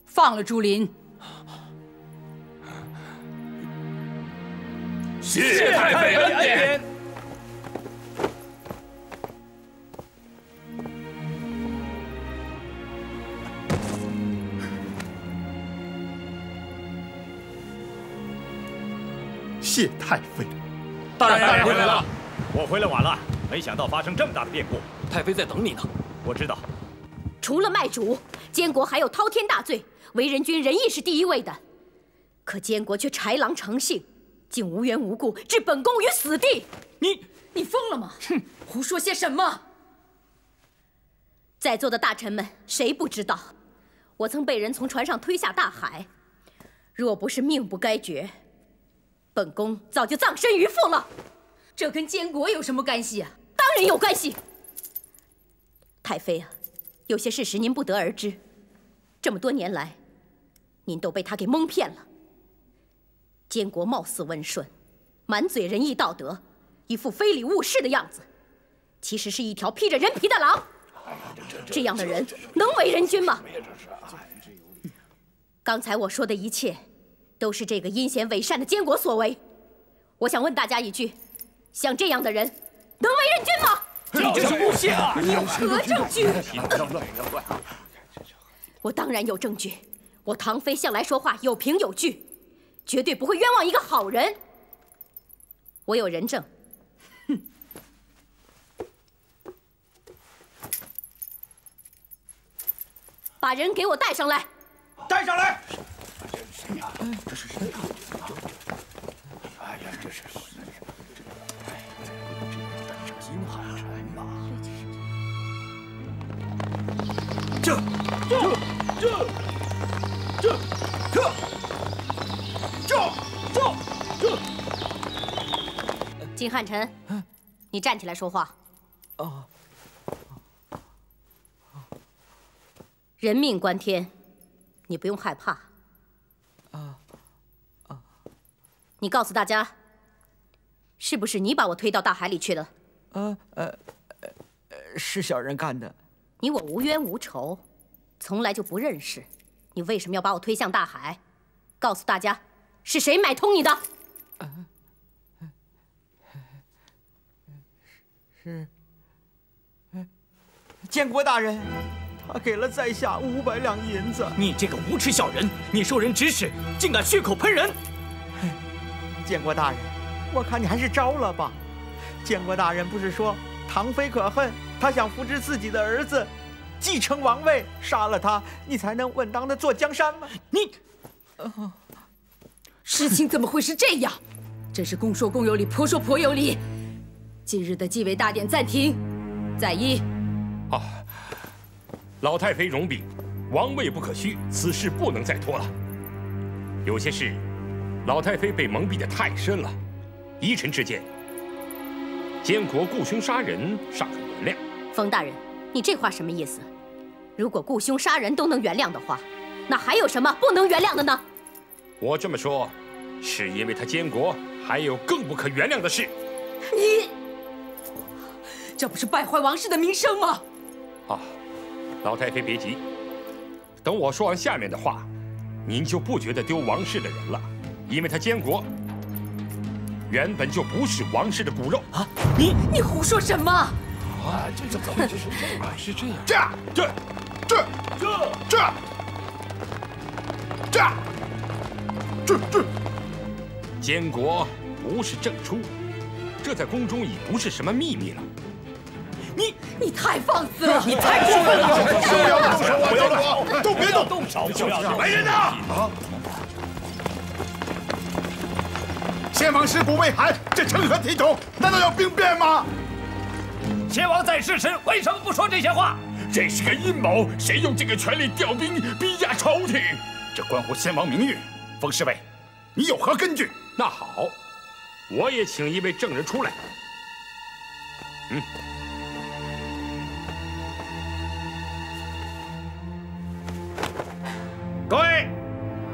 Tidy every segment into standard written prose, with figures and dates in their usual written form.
放了朱林。谢太妃恩典。谢太妃。大人回来了。我回来晚了，没想到发生这么大的变故。太妃在等你呢。我知道。除了卖主，监国还有滔天大罪，为人君仁义是第一位的。可监国却豺狼成性，竟无缘无故置本宫于死地。你疯了吗？哼，胡说些什么？在座的大臣们，谁不知道，我曾被人从船上推下大海，若不是命不该绝，本宫早就葬身鱼腹了。这跟监国有什么干系啊？当然有关系。太妃啊，有些事实您不得而知，这么多年来，您都被他给蒙骗了。监国貌似温顺，满嘴仁义道德，一副非礼勿视的样子，其实是一条披着人皮的狼。这样的人能为人君吗？刚才我说的一切，都是这个阴险伪善的监国所为。我想问大家一句：像这样的人，能为人君吗？这就是诬陷啊！你有何证据？我当然有证据。我唐妃向来说话有凭有据，绝对不会冤枉一个好人。我有人证。哼！把人给我带上来。带上来！谁呀？这是谁呀？哎呀，这是金汉臣吧？这。金汉臣，你站起来说话。人命关天，你不用害怕。你告诉大家，是不是你把我推到大海里去的？是小人干的。你我无冤无仇，从来就不认识，你为什么要把我推向大海？告诉大家，是谁买通你的？是监国大人，他给了在下500两银子。你这个无耻小人，你受人指使，竟敢血口喷人！监国大人，我看你还是招了吧。监国大人不是说唐妃可恨，他想扶植自己的儿子继承王位，杀了他，你才能稳当的坐江山吗？你，事情怎么会是这样？真是公说公有理，婆说婆有理。今日的继位大典暂停，在一。老太妃容禀，王位不可虚，此事不能再拖了。有些事，老太妃被蒙蔽得太深了。依臣之见，监国雇凶杀人尚可原谅。冯大人，你这话什么意思？如果雇凶杀人都能原谅的话，那还有什么不能原谅的呢？我这么说，是因为他监国还有更不可原谅的事。你，这不是败坏王室的名声吗？老太妃别急，等我说完下面的话，您就不觉得丢王室的人了，因为他监国原本就不是王室的骨肉啊！你胡说什么？这怎么是这样？这，监国不是正出，这在宫中已不是什么秘密了。你太放肆了！你太过分了！不要动手！都别动手！来人呐！先王尸骨未寒，这成何体统？难道要兵变吗？先王在世时为什么不说这些话？这是个阴谋，谁用这个权力调兵逼压朝廷？这关乎先王名誉。冯侍卫，你有何根据？那好，我也请一位证人出来。各位，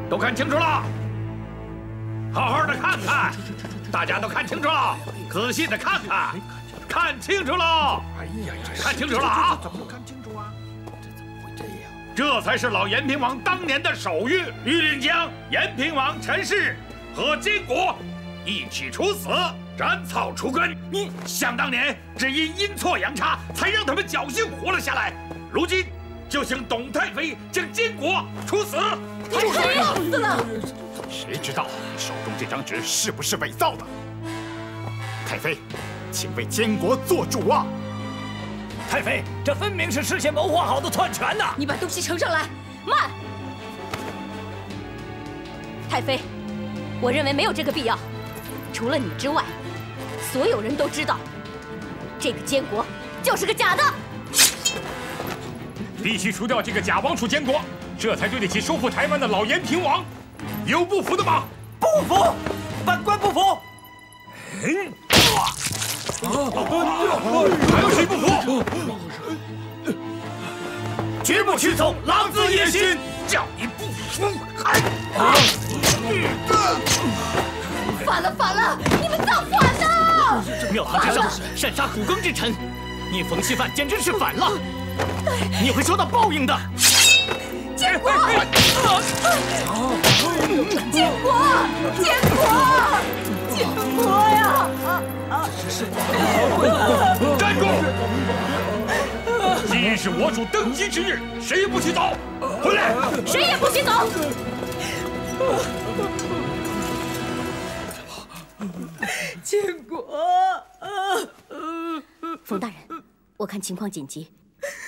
都看清楚了，好好的看看，大家都看清楚了，仔细的看看，看清楚了。哎呀，看清楚了啊！怎么不看清楚啊？这才是老延平王当年的手谕，谕令将延平王陈氏和金国一起处死，斩草除根。你想当年只因阴错阳差，才让他们侥幸活了下来。如今就请董太妃将金国处死。太要死了！谁知道你手中这张纸是不是伪造的？太妃，请为监国做主啊！太妃，这分明是事先谋划好的篡权呐！你把东西呈上来。慢！太妃，我认为没有这个必要。除了你之外，所有人都知道，这个监国就是个假的。必须除掉这个假王储监国，这才对得起收复台湾的老延平王。有不服的吗？不服！本官不服！还有谁不服？绝不屈从狼子野心！叫你不服！反了，反了！你们造反了！庙堂之上，擅杀古庚之臣，你冯锡范简直是反了！你会受到报应的！建国！建国！建国！建国呀！站住！今日是我主登基之日，谁也不许走！回来！谁也不许走！建国！冯大人，我看情况紧急，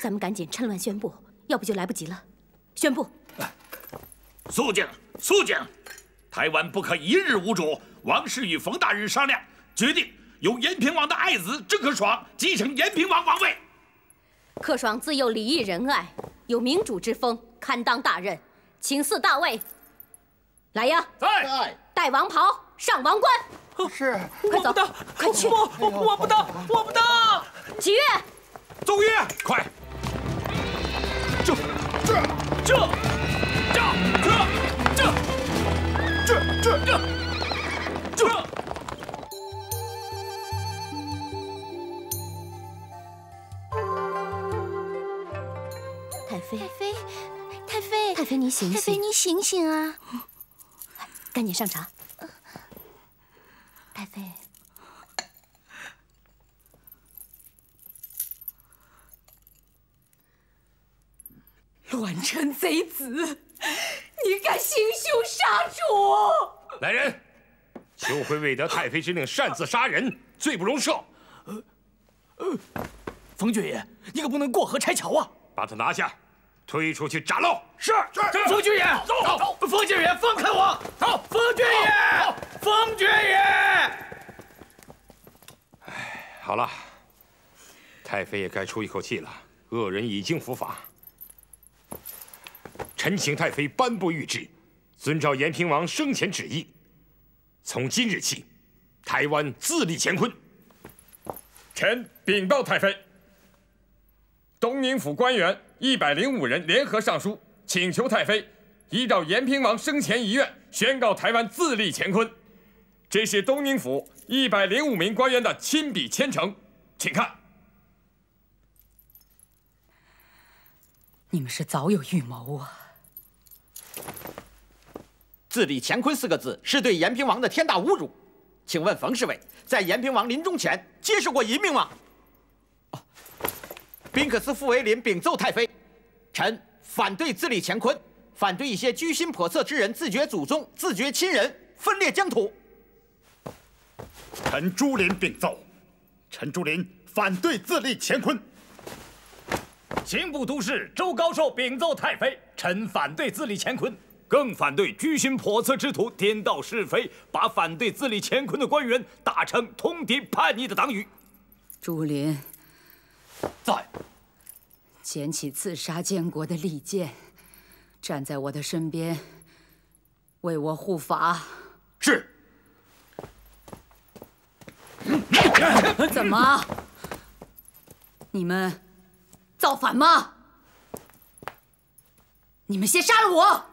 咱们赶紧趁乱宣布，要不就来不及了。宣布！肃静，肃静！台湾不可一日无主。王氏与冯大人商量，决定由延平王的爱子郑克爽继承延平王王位。克爽自幼礼义仁爱，有明主之风，堪当大任，请赐大位。来呀！在。戴王袍，上王冠。是。快走！快去！我不当！我不当！启月，奏乐，快！太妃，太妃，太妃，太妃，你醒醒！太妃，你醒醒啊！赶紧上茶。太妃，乱臣贼子，你敢行凶杀主！来人，秋辉未得太妃之令擅自杀人，罪不容赦。冯爵爷，你可不能过河拆桥啊！把他拿下，推出去斩喽！是。冯爵爷，走！冯爵爷，放开我！走！冯爵爷，冯爵爷。哎，好了，太妃也该出一口气了。恶人已经伏法，臣请太妃颁布谕旨，遵照延平王生前旨意，从今日起，台湾自立乾坤。臣禀报太妃，东宁府官员105人联合上书，请求太妃依照延平王生前遗愿，宣告台湾自立乾坤。这是东宁府105名官员的亲笔签呈，请看。你们是早有预谋啊！自立乾坤4个字是对延平王的天大侮辱。请问冯侍卫，在延平王临终前接受过遗命吗？宾克斯傅维林禀奏太妃，臣反对自立乾坤，反对一些居心叵测之人自绝祖宗、自绝亲人，分裂疆土。臣朱林禀奏，臣朱林反对自立乾坤。刑部都事周高寿禀奏太妃，臣反对自立乾坤，更反对居心叵测之徒颠倒是非，把反对自立乾坤的官员打成通敌叛逆的党羽。朱林，在。捡起刺杀建国的利剑，站在我的身边，为我护法。是。怎么？你们造反吗？你们先杀了我！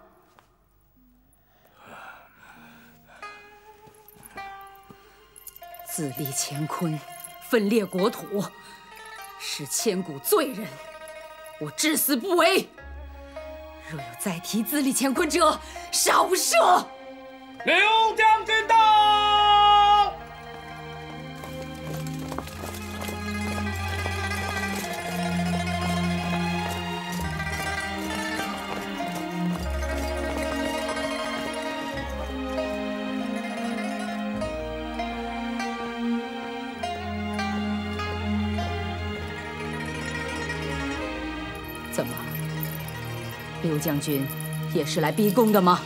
自立乾坤，分裂国土，是千古罪人，我至死不为。若有再提自立乾坤者，杀无赦！刘将军到！怎么，刘将军也是来逼宫的吗？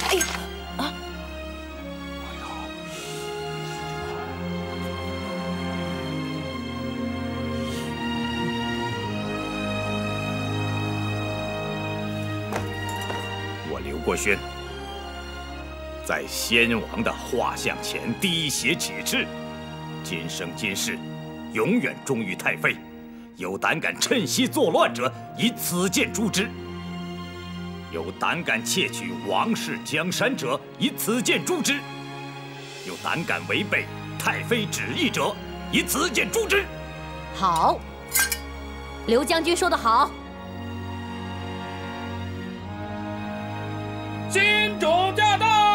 哎呀！啊！我刘国轩，在先王的画像前滴血起誓。 今生今世，永远忠于太妃。有胆敢趁机作乱者，以此剑诛之；有胆敢窃取王室江山者，以此剑诛之；有胆敢违背太妃旨意者，以此剑诛之。好，刘将军说得好。金主驾到！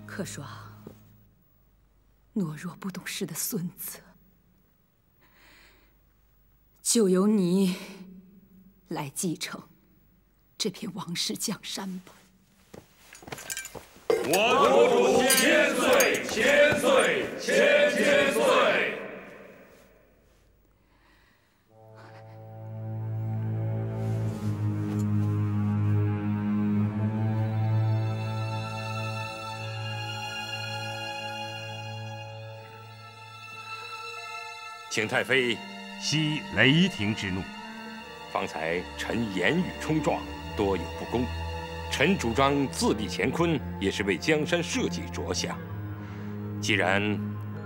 可说，懦弱不懂事的孙子，就由你来继承这片王室江山吧。我主千岁，千岁，千岁！请太妃息雷霆之怒。方才臣言语冲撞，多有不公。臣主张自立乾坤，也是为江山社稷着想。既然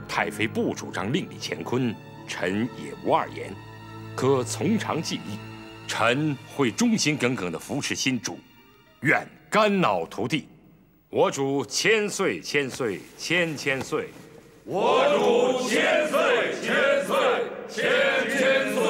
太妃不主张另立乾坤，臣也无二言，可从长计议。臣会忠心耿耿地扶持新主，愿肝脑涂地。我主千岁，千岁，千岁。 我主千岁，千岁，千岁。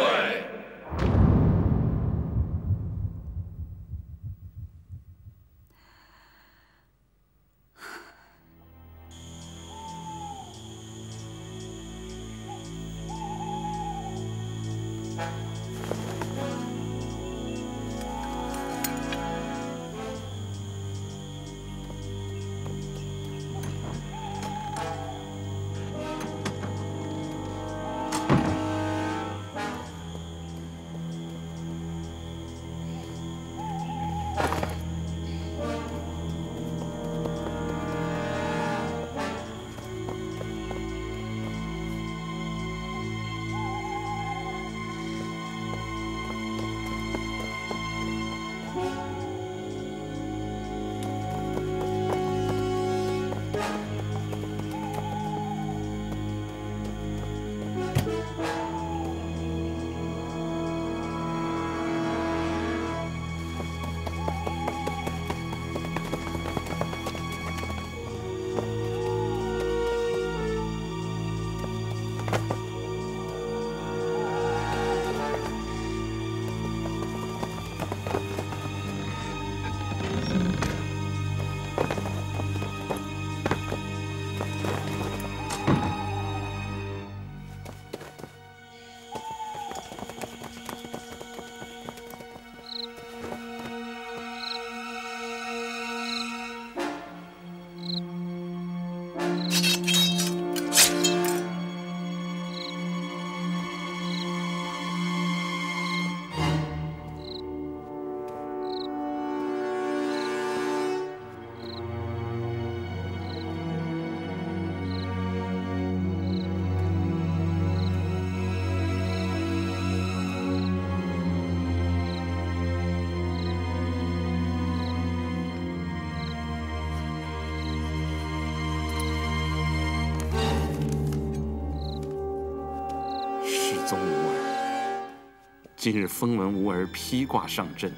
今日风闻吾儿披挂上阵，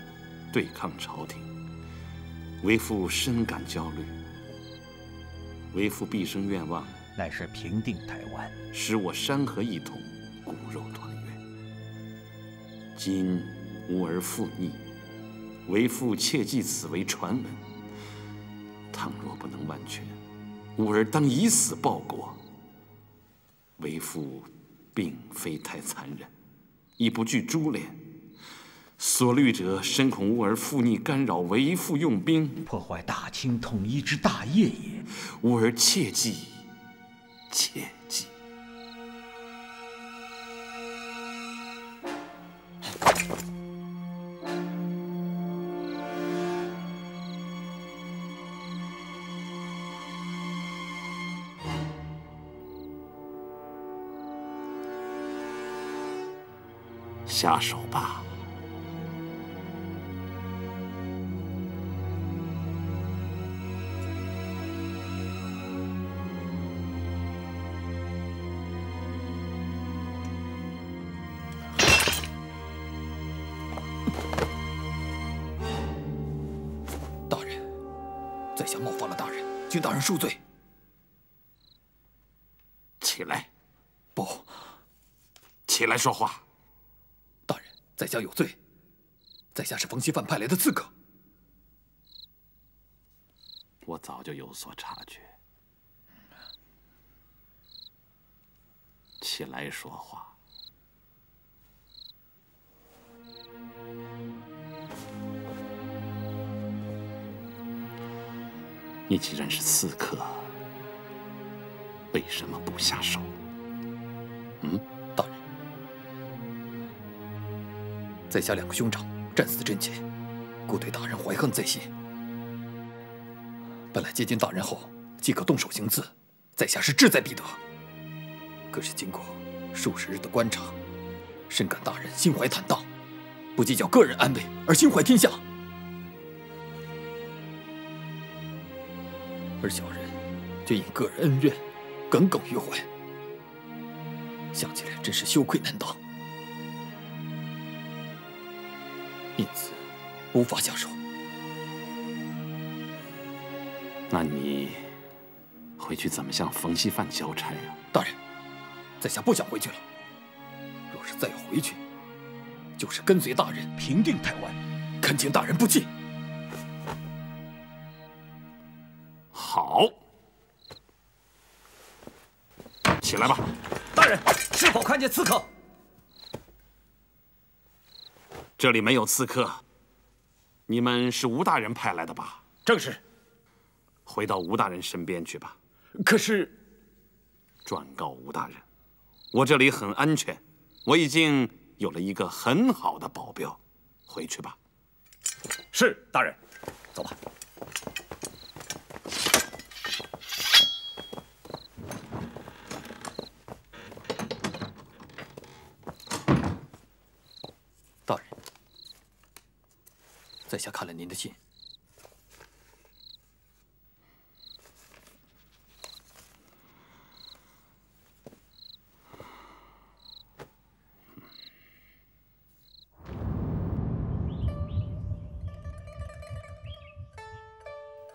对抗朝廷，为父深感焦虑。为父毕生愿望，乃是平定台湾，使我山河一统，骨肉团圆。今吾儿负逆，为父切记此为传闻。倘若不能万全，吾儿当以死报国。为父并非太残忍，亦不惧株连。所虑者，深恐吾儿负逆干扰为父用兵，破坏大清统一之大业也。吾儿切记，切记。下手吧。大人，在下冒犯了大人，请大人恕罪。起来。不。起来说话。大人，在下有罪。在下是冯锡范派来的刺客。我早就有所察觉。起来说话。你既然是刺客，为什么不下手？大人，在下2个兄长战死阵前，故对大人怀恨在心。本来接近大人后即可动手行刺，在下是志在必得。可是经过数十日的观察，深感大人心怀坦荡，不计较个人安危而心怀天下。而小人却因个人恩怨耿耿于怀，想起来真是羞愧难当，因此无法下手。那你回去怎么向冯锡范交差啊？大人，在下不想回去了。若是再要回去，就是跟随大人平定台湾，恳请大人不弃。好，起来吧。大人，是否看见刺客？这里没有刺客。你们是吴大人派来的吧？正是。回到吴大人身边去吧。可是，转告吴大人，我这里很安全，我已经有了一个很好的保镖。回去吧。是，大人。走吧。大人，在下看了您的信。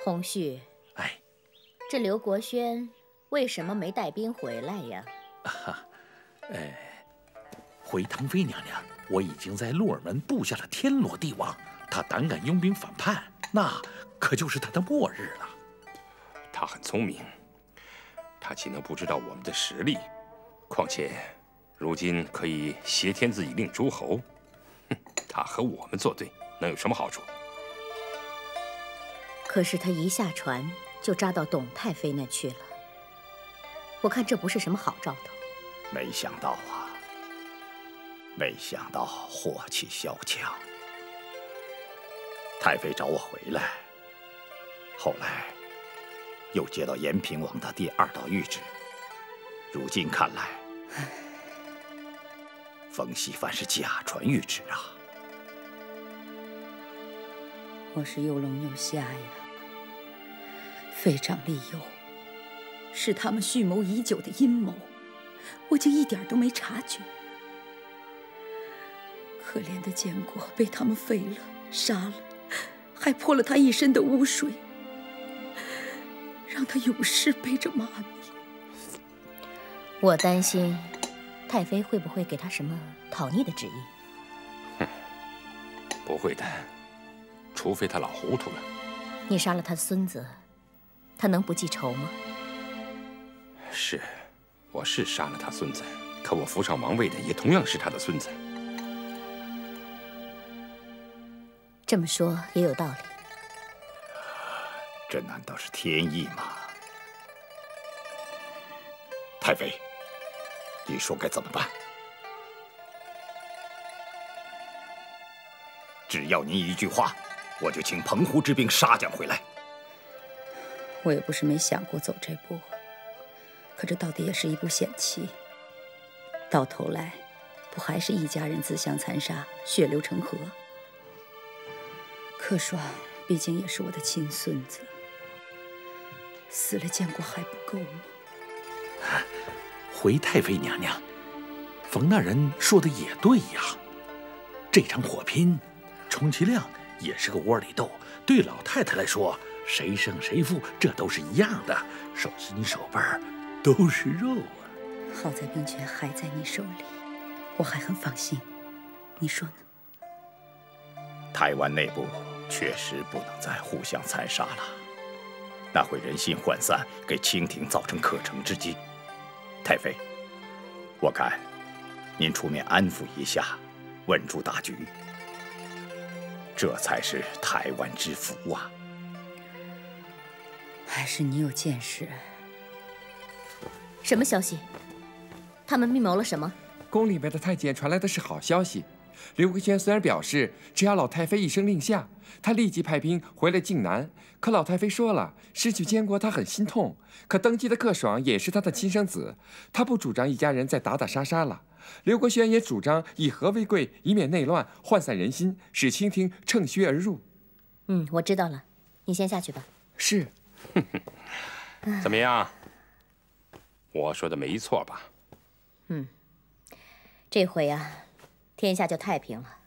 洪旭，这刘国轩为什么没带兵回来呀？回唐妃娘娘，我已经在鹿耳门布下了天罗地网，他胆敢拥兵反叛，那可就是他的末日了。他很聪明，他岂能不知道我们的实力？况且，如今可以挟天子以令诸侯，他和我们作对，能有什么好处？可是他一下船就扎到董太妃那去了，我看这不是什么好兆头。没想到啊，没想到祸气萧墙。太妃找我回来，后来又接到延平王的第2道谕旨，如今看来，冯锡范是假传谕旨啊！我是又聋又瞎呀。废长立幼是他们蓄谋已久的阴谋，我竟一点都没察觉。可怜的建国被他们废了、杀了，还泼了他一身的污水，让让他有事背着妈咪。我担心太妃会不会给他什么讨逆的旨意。哼，不会的，除非他老糊涂了。你杀了他的孙子，他能不记仇吗？是，我是杀了他孙子，可我扶上王位的也同样是他的孙子。这么说也有道理。这难道是天意吗？太妃，你说该怎么办？只要您一句话，我就请澎湖之兵杀将回来。我也不是没想过走这步，可这到底也是一步险棋。到头来，不还是一家人自相残杀，血流成河？柯爽毕竟也是我的亲孙子，死了建国还不够吗？回太妃娘娘，冯大人说的也对呀。这场火拼，充其量也是个窝里斗，对老太太来说，谁胜谁负这都是一样的，手心手背都是肉啊。好在兵权还在你手里，我还很放心。你说呢？台湾内部确实不能再互相残杀了，那会人心涣散，给清廷造成可乘之机。太妃，我看您出面安抚一下，稳住大局，这才是台湾之福啊！还是你有见识。什么消息？他们密谋了什么？宫里边的太监传来的是好消息。刘桂轩虽然表示只要老太妃一声令下，他立即派兵回来靖南，可老太妃说了，失去监国他很心痛。可登基的柯爽也是他的亲生子，他不主张一家人再打打杀杀了。刘国轩也主张以和为贵，以免内乱，涣散人心，使清廷乘虚而入。我知道了，你先下去吧。是。怎么样？我说的没错吧？这回啊，天下就太平了。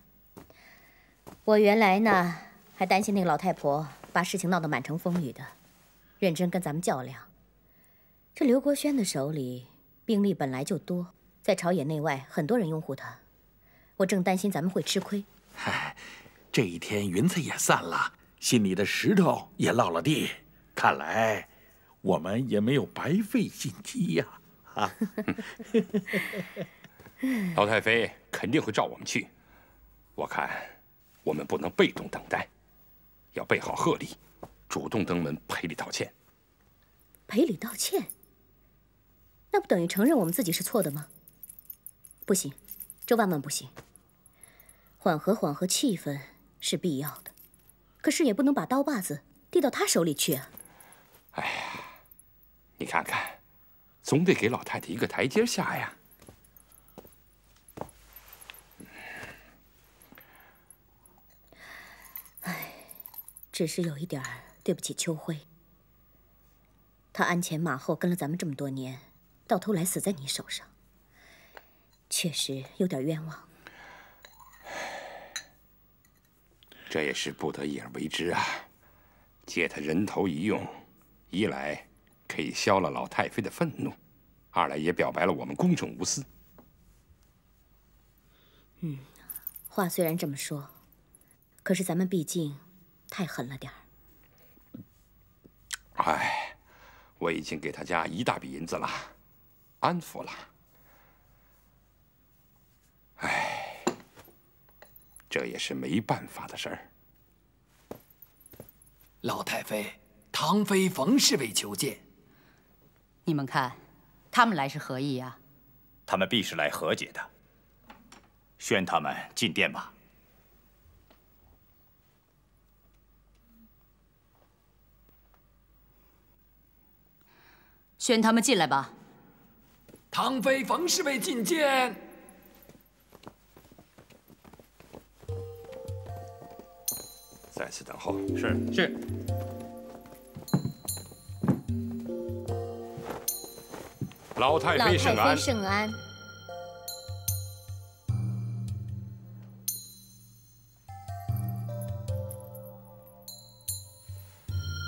我原来呢还担心那个老太婆把事情闹得满城风雨的，认真跟咱们较量。这刘国轩的手里兵力本来就多，在朝野内外很多人拥护他，我正担心咱们会吃亏。嗨，这一天云彩也散了，心里的石头也落了地，看来我们也没有白费心机呀！老太妃肯定会召我们去，我看我们不能被动等待，要备好贺礼，主动登门赔礼道歉。赔礼道歉？那不等于承认我们自己是错的吗？不行，这万万不行。缓和气氛是必要的，可是也不能把刀把子递到他手里去啊。哎呀，你看看，总得给老太太一个台阶下呀。只是有一点对不起秋辉，他鞍前马后跟了咱们这么多年，到头来死在你手上，确实有点冤枉。这也是不得已而为之啊。借他人头一用，一来可以消了老太妃的愤怒，二来也表白了我们公正无私。话虽然这么说，可是咱们毕竟太狠了点儿。哎，我已经给他家一大笔银子了，安抚了。哎，这也是没办法的事儿。老太妃，唐妃冯侍卫求见。你们看，他们来是何意呀？他们必是来和解的。宣他们进殿吧。宣他们进来吧。唐妃冯侍卫觐见。在此等候。是。老太妃圣安。圣安。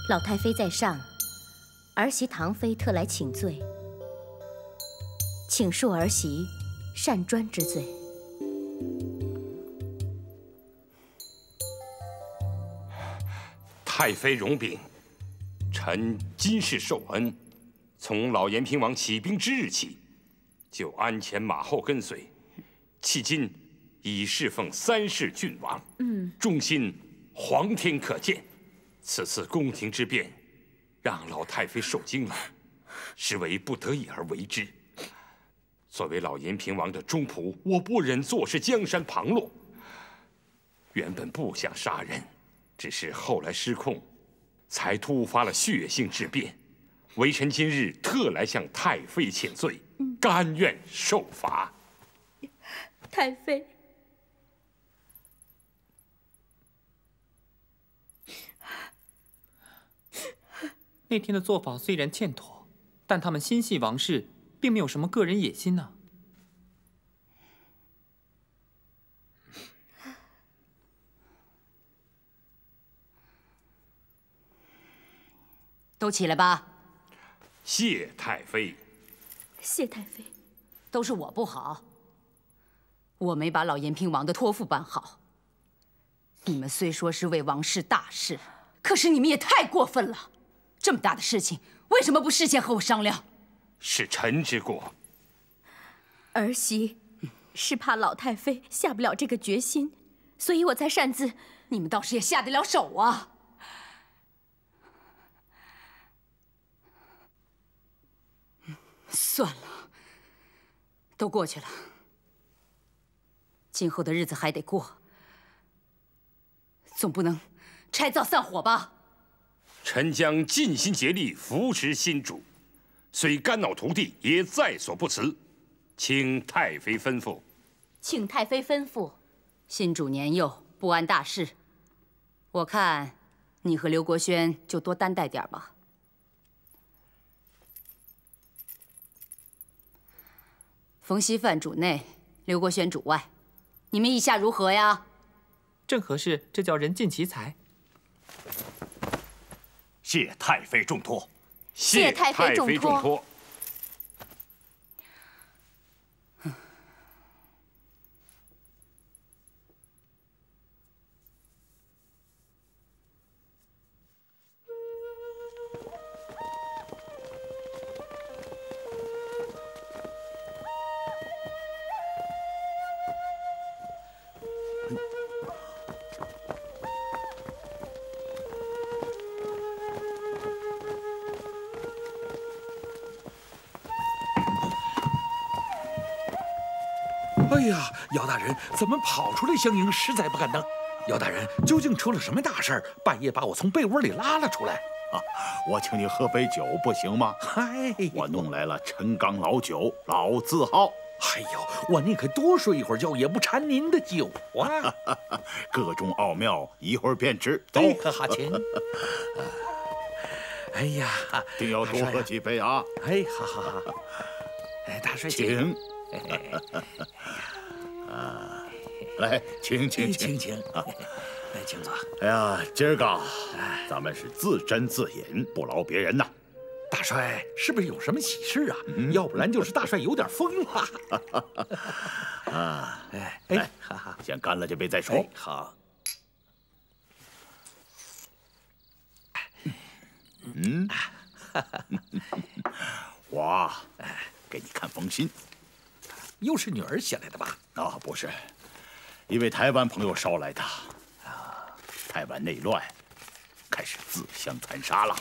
老太妃在上，儿媳唐妃特来请罪，请恕儿媳擅专之罪。太妃容禀，臣今世受恩，从老延平王起兵之日起，就鞍前马后跟随，迄今已侍奉3世郡王，忠心皇天可见。此次宫廷之变，让老太妃受惊了，实为不得已而为之。作为老延平王的忠仆，我不忍坐视江山旁落。原本不想杀人，只是后来失控，才突发了血性之变。微臣今日特来向太妃请罪，甘愿受罚。太妃，那天的做法虽然欠妥，但他们心系王室，并没有什么个人野心呢。都起来吧。谢太妃。谢太妃。都是我不好，我没把老延平王的托付办好。你们虽说是为王室大事，可是你们也太过分了。这么大的事情，为什么不事先和我商量？是臣之过。儿媳是怕老太妃下不了这个决心，所以我才擅自。你们倒是也下得了手啊！算了，都过去了，今后的日子还得过，总不能拆灶散火吧？臣将尽心竭力扶持新主，虽肝脑涂地，也在所不辞。请太妃吩咐。请太妃吩咐。新主年幼，不谙大事，我看你和刘国轩就多担待点吧。冯锡范主内，刘国轩主外，你们意下如何呀？正合适，这叫人尽其才。谢太妃重托。谢太妃重托。哎呀，姚大人怎么跑出来相迎？实在不敢当。姚大人究竟出了什么大事儿？半夜把我从被窝里拉了出来。我请你喝杯酒不行吗？嗨，我弄来了陈缸老酒，老字号。哎呦，我宁可多睡一会儿觉，也不馋您的酒啊！各种奥妙，一会儿便知。哎，哈请。哎呀，定要多喝几杯啊！哎，好。哎，大帅请。来，请。来，请坐。哎呀，今儿个咱们是自斟自饮，不劳别人呐。大帅是不是有什么喜事啊？要不然就是大帅有点疯了。来，先干了这杯再说。好。我给你看封信。又是女儿写来的吧？不是，一位台湾朋友捎来的。台湾内乱，开始自相残杀了，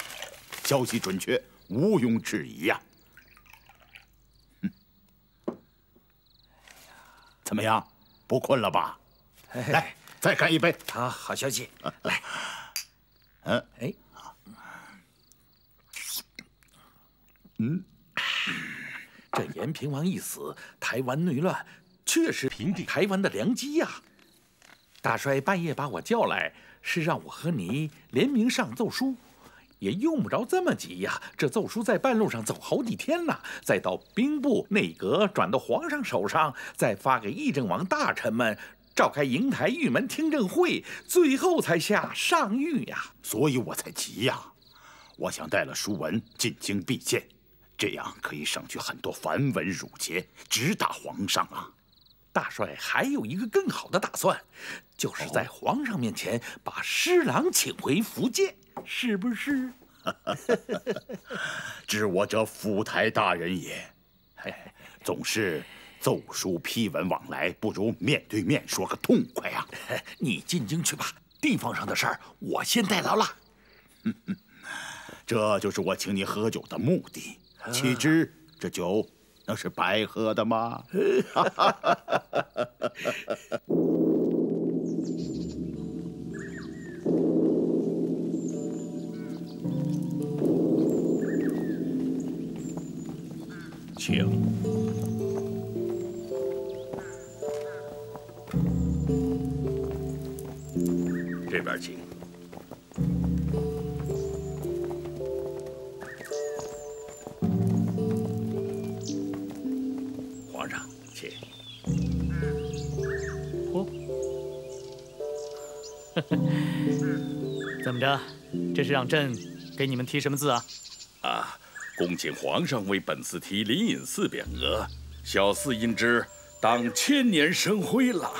消息准确，毋庸置疑呀。怎么样？不困了吧？来，再干一杯。好消息。来，这延平王一死，台湾内乱确实平定台湾的良机呀。大帅半夜把我叫来，是让我和你联名上奏书，也用不着这么急呀。这奏书在半路上走好几天呢，再到兵部内阁，转到皇上手上，再发给议政王大臣们，召开瀛台玉门听政会，最后才下上谕呀。所以我才急呀。我想带了书文进京避见，这样可以省去很多繁文缛节，直达皇上啊。大帅还有一个更好的打算，就是在皇上面前把施琅请回福建，是不是？知我者府台大人也，总是奏书批文往来，不如面对面说个痛快啊！你进京去吧，地方上的事儿我先代劳了。这就是我请你喝酒的目的，岂知这酒那是白喝的吗？请。这边请。皇上，请。哦，怎么着？这是让朕给你们提什么字啊？啊，恭请皇上为本寺题灵隐寺匾额，小寺因之当千年生辉了。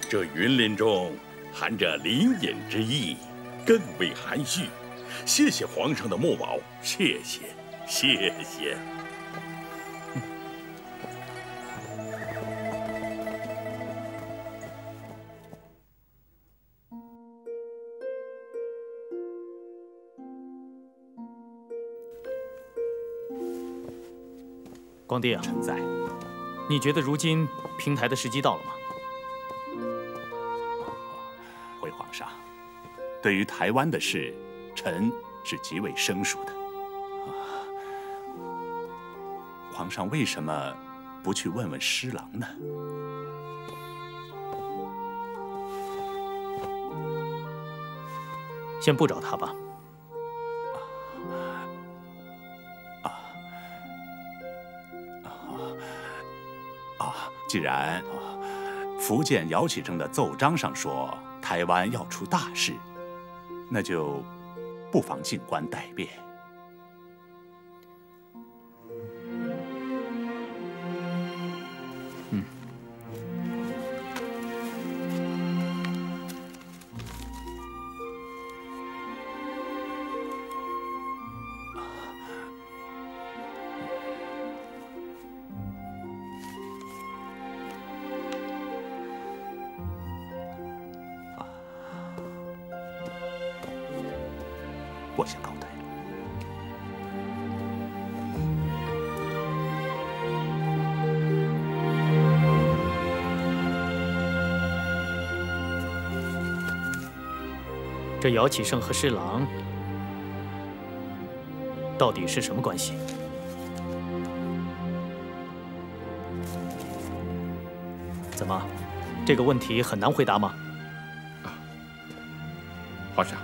这云林中含着灵隐之意，更为含蓄。谢谢皇上的墨宝，谢谢，谢谢。光帝啊，臣在。你觉得如今平台的时机到了吗？回皇上，对于台湾的事，臣是极为生疏的。皇上为什么不去问问施琅呢？先不找他吧。既然福建姚启正的奏章上说台湾要出大事，那就不妨静观待变。我先告退。这姚启圣和施琅到底是什么关系？怎么，这个问题很难回答吗？皇上，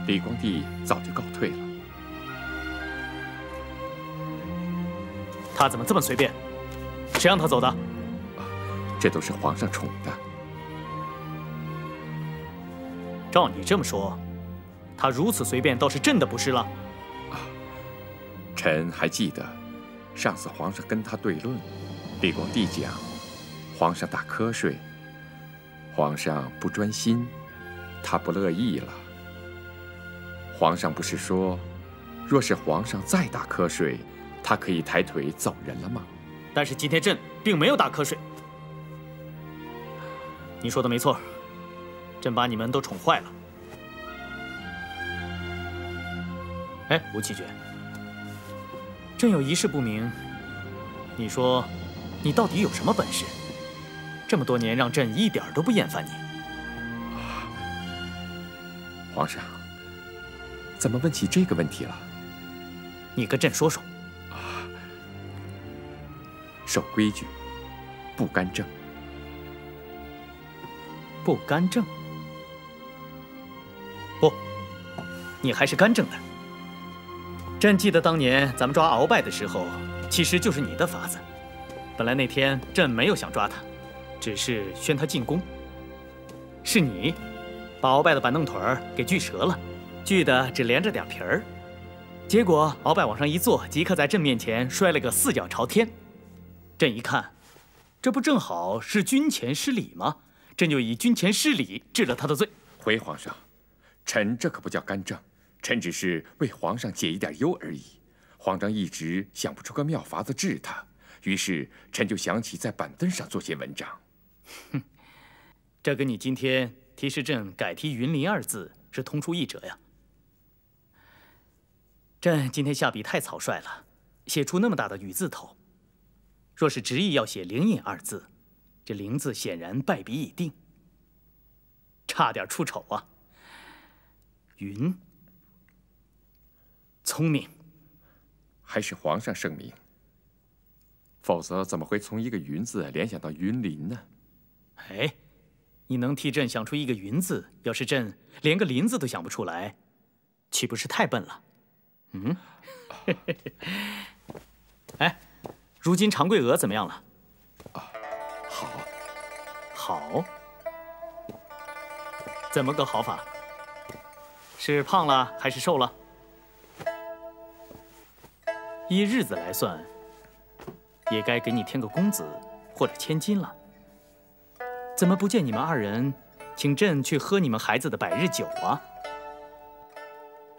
李光地早就告退了。他怎么这么随便？谁让他走的？这都是皇上宠的。照你这么说，他如此随便，倒是朕的不是了。臣还记得，上次皇上跟他对论，李广帝讲，皇上打瞌睡，皇上不专心，他不乐意了。皇上不是说，若是皇上再打瞌睡，他可以抬腿走人了吗？但是今天朕并没有打瞌睡。你说的没错，朕把你们都宠坏了。哎，吴奇爵，朕有一事不明，你说，你到底有什么本事？这么多年让朕一点都不厌烦你。皇上，怎么问起这个问题了？你跟朕说说。守规矩，不干政。不干政？不，你还是干政的。朕记得当年咱们抓鳌拜的时候，其实就是你的法子。本来那天朕没有想抓他，只是宣他进宫。是你把鳌拜的板凳腿儿给锯折了，锯的只连着点皮儿。结果鳌拜往上一坐，即刻在朕面前摔了个四脚朝天。朕一看，这不正好是军前失礼吗？朕就以军前失礼治了他的罪。回皇上，臣这可不叫干政，臣只是为皇上解一点忧而已。皇上一直想不出个妙法子治他，于是臣就想起在板凳上做些文章。哼，这跟你今天提示朕改提云林二字是同出一辙呀。朕今天下笔太草率了，写出那么大的雨字头。若是执意要写灵隐二字，这灵字显然败笔已定，差点出丑啊。云，聪明，还是皇上圣明，否则怎么会从一个云字联想到云林呢？哎，你能替朕想出一个云字，要是朕连个林字都想不出来，岂不是太笨了？嗯，哎，如今长桂娥怎么样了？好，好，怎么个好法？是胖了还是瘦了？依日子来算，也该给你添个公子或者千金了。怎么不见你们二人请朕去喝你们孩子的百日酒啊？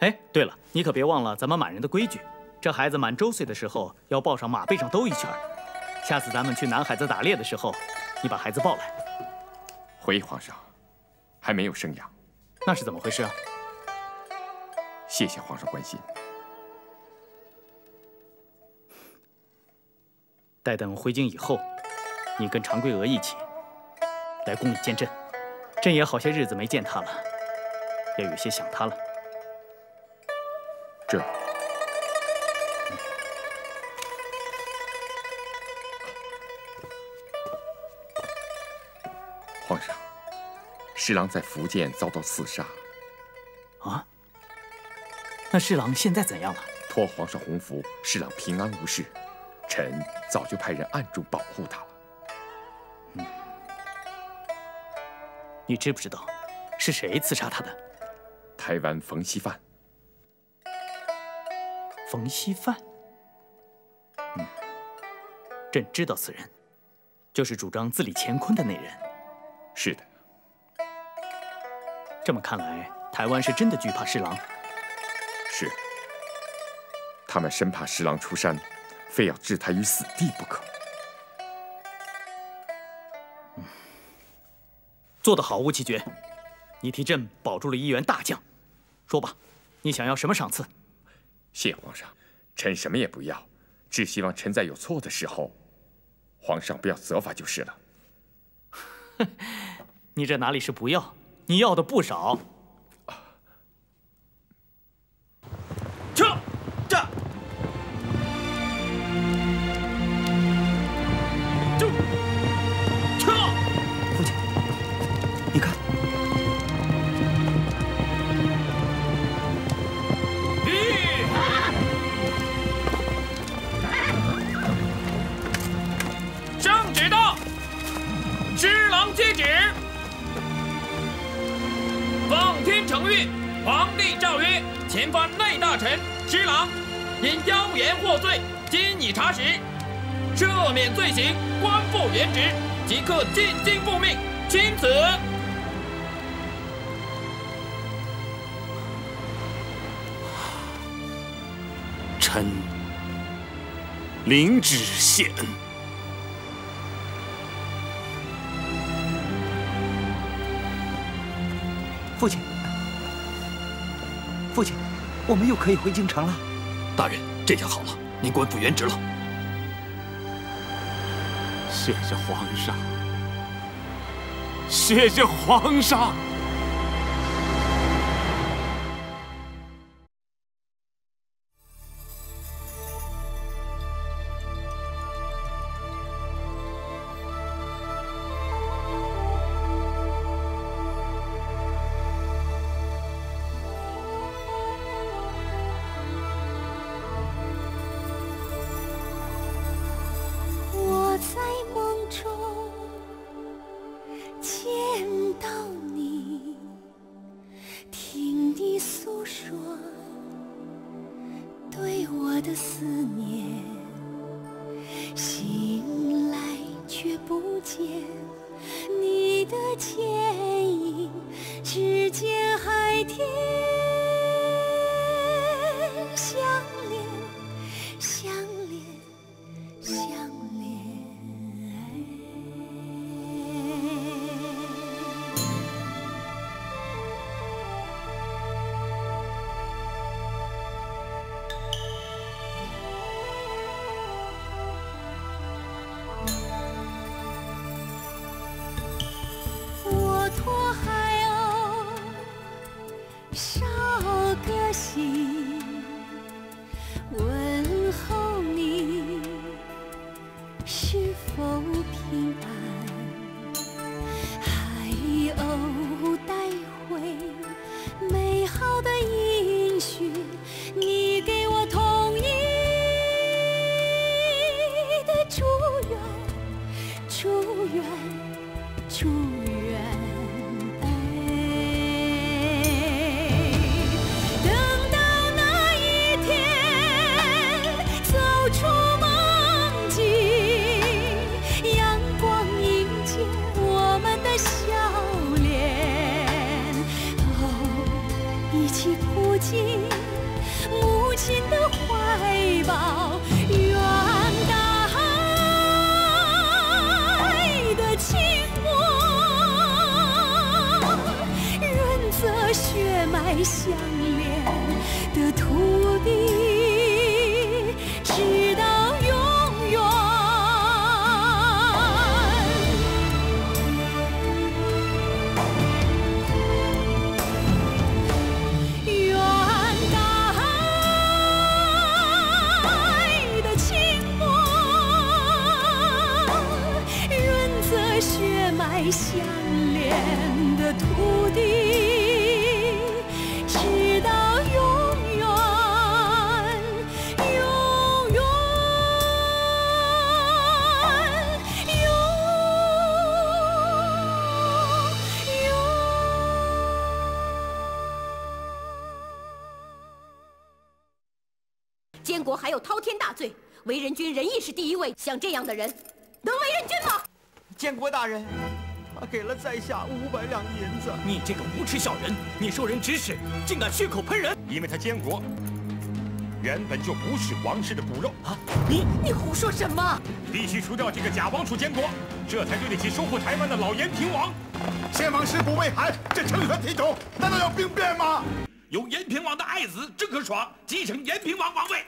哎，对了，你可别忘了咱们满人的规矩，这孩子满周岁的时候要抱上马背上兜一圈。下次咱们去南海子打猎的时候，你把孩子抱来。回皇上，还没有生养。那是怎么回事啊？谢谢皇上关心。待等回京以后，你跟长桂娥一起来宫里见朕。朕也好些日子没见她了，要有些想她了。这，皇上，侍郎在福建遭到刺杀。啊？那侍郎现在怎样了？托皇上洪福，侍郎平安无事。臣早就派人暗中保护他了。你知不知道是谁刺杀他的？台湾冯锡范。冯锡范？朕知道此人，就是主张自立乾坤的那人。是的。这么看来，台湾是真的惧怕侍郎。是。他们生怕侍郎出山，非要置他于死地不可。做得好，吴奇爵，你替朕保住了一员大将。说吧，你想要什么赏赐？谢皇上，臣什么也不要，只希望臣在有错的时候，皇上不要责罚就是了。你这哪里是不要，你要的不少。你看，圣旨到，侍郎接旨。奉天承运，皇帝诏曰：前方内大臣施琅因妖言获罪，今已查实，赦免罪行，官复原职，即刻进京复命，钦此。臣领旨谢恩。父亲，父亲，我们又可以回京城了。大人，这下好了，您官复原职了。谢谢皇上，谢谢皇上。监国还有滔天大罪，为人君仁义是第一位。像这样的人，能为人君吗？监国大人，他给了在下500两银子。你这个无耻小人，你受人指使，竟敢血口喷人！因为他监国原本就不是王室的骨肉啊！你胡说什么？必须除掉这个假王储监国，这才对得起收复台湾的老延平王。先王尸骨未寒，这成何体统？难道要兵变吗？由延平王的爱子郑可爽继承延平王王位。